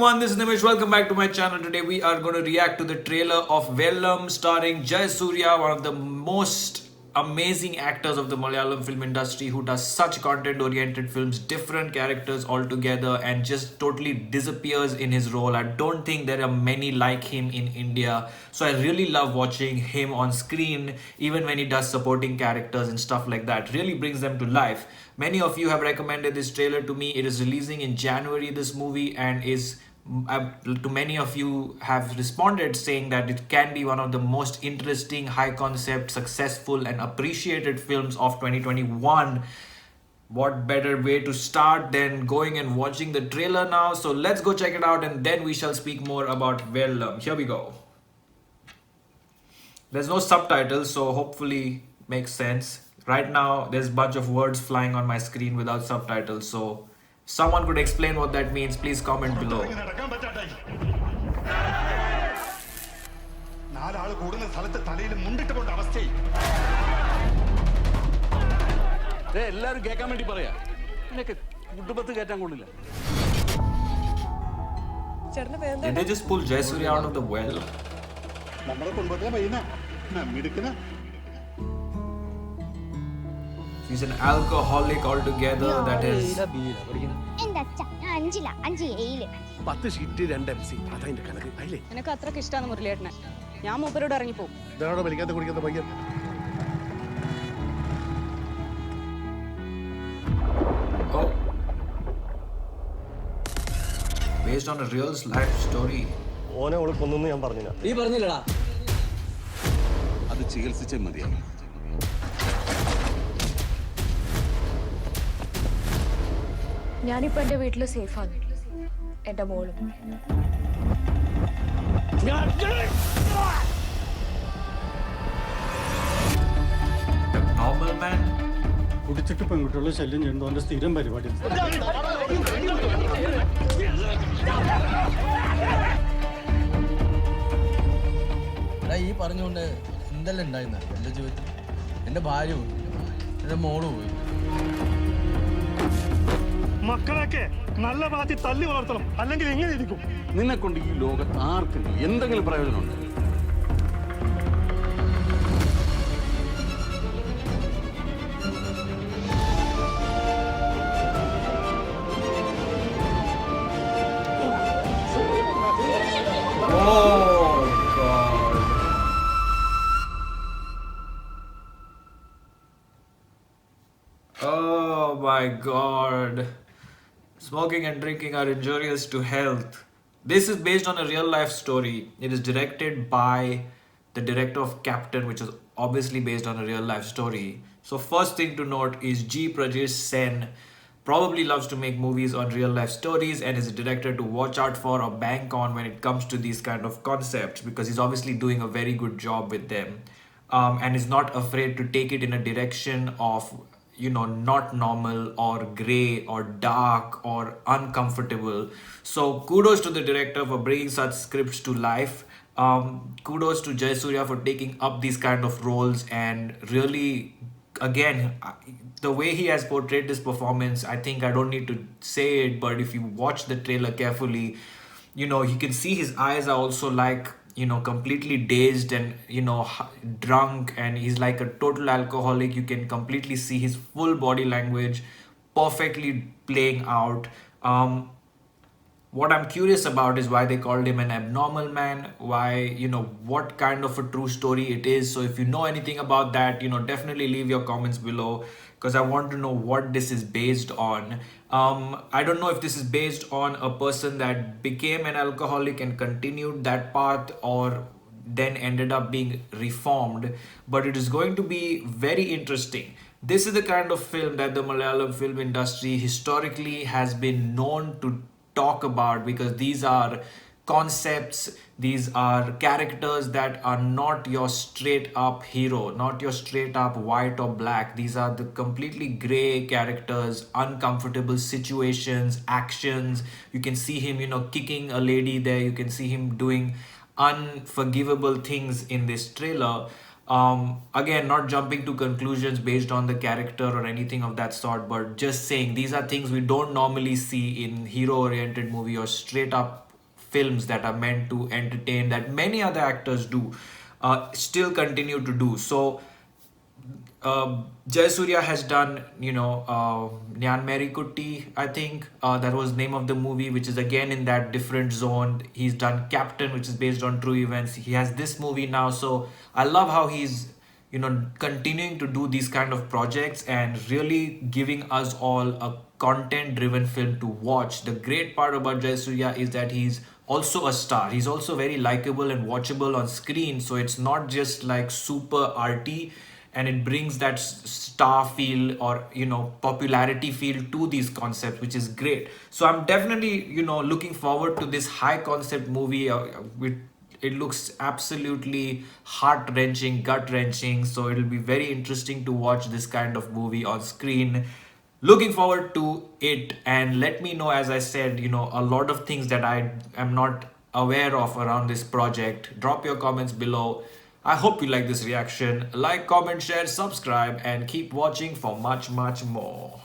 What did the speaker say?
everyone, this is Nimish. Welcome back to my channel. Today we are going to react to the trailer of Vellam starring Jay Surya, one of the most amazing actors of the Malayalam film industry who does such content-oriented films, different characters altogether, and just totally disappears in his role. I don't think there are many like him in India. So I really love watching him on screen, even when he does supporting characters and stuff like that. Really brings them to life. Many of you have recommended this trailer to me. It is releasing in January, this movie, and is to many of you have responded saying that it can be one of the most interesting, high concept, successful, and appreciated films of 2021. What better way to start than going and watching the trailer now? So let's go check it out and then we shall speak more about Vellam. Here we go. There's no subtitles, so hopefully makes sense. Right now, there's a bunch of words flying on my screen without subtitles, so if someone could explain what that means, please comment below. Did they just pull Jay Surya out of the well? He's an alcoholic altogether, that is. Oh. Based on a real life story. ഞാനിപ്പോ എന്റെ വീട്ടില് സേഫാണ് എന്റെ മോളും Normal man. കുടിച്ചിട്ട് പെൺകുട്ടികളുടെ ശല്യം ചെയ്യുന്നത് അവന്റെ സ്ഥിരം പരിപാടി. ഈ പറഞ്ഞുകൊണ്ട് എന്തെല്ലാം ഉണ്ടായിരുന്ന എന്റെ ജീവിതത്തിൽ എന്റെ ഭാര്യ പോയി എന്റെ മോള് പോയി മക്കളൊക്കെ നല്ല ഭാഗത്തിൽ തല്ലി വളർത്തണം, അല്ലെങ്കിൽ എങ്ങനെ ഇരിക്കും? നിന്നെ കൊണ്ട് ഈ ലോകത്ത് ആർക്കും എന്തെങ്കിലും പ്രയോജനമുണ്ട്? Oh my god. Smoking and drinking are injurious to health. This is based on a real life story. It is directed by the director of Captain, which is obviously based on a real life story. So first thing to note is G. Prajesh Sen probably loves to make movies on real life stories and is a director to watch out for or bank on when it comes to these kind of concepts, because he's obviously doing a very good job with them, and is not afraid to take it in a direction of, you know, not normal or gray or dark or uncomfortable. So kudos to the director for bringing such scripts to life. Kudos to Jay Surya for taking up these kind of roles, and really, again, the way he has portrayed this performance, I think I don't need to say it, but if you watch the trailer carefully, you know, you can see his eyes are also like, you know, completely dazed and, you know, drunk, and he's like a total alcoholic. You can completely see his full body language perfectly playing out. What I'm curious about is why they called him an abnormal man, why, you know, what kind of a true story it is. So if you know anything about that, you know, definitely leave your comments below, because I want to know what this is based on. I don't know if this is based on a person that became an alcoholic and continued that path, or then ended up being reformed, but it is going to be very interesting. This is the kind of film that the Malayalam film industry historically has been known to talk about, because these are concepts, these are characters that are not your straight up hero, not your straight up white or black. These are the completely gray characters, uncomfortable situations, actions. You can see him, you know, kicking a lady there. You can see him doing unforgivable things in this trailer. Again, not jumping to conclusions based on the character or anything of that sort, but just saying these are things we don't normally see in hero-oriented movie or straight up films that are meant to entertain, that many other actors do, still continue to do. So Jayasuriya has done, Nyan Merikutti, I think that was the name of the movie, which is again in that different zone. He's done Captain, which is based on true events. He has this movie now, so I love how he's, continuing to do these kind of projects and really giving us all a content-driven film to watch. The great part about Jayasuriya is that he's also a star. He's also very likable and watchable on screen, so it's not just like super arty, and it brings that star feel or popularity feel to these concepts, which is great. So I'm definitely looking forward to this high concept movie. It looks absolutely heart wrenching, gut wrenching, so it'll be very interesting to watch this kind of movie on screen. Looking forward to it, and let me know, as I said, a lot of things that I am not aware of around this project. Drop your comments below. I hope you like this reaction. Like, comment, share, subscribe, and keep watching for much, much more.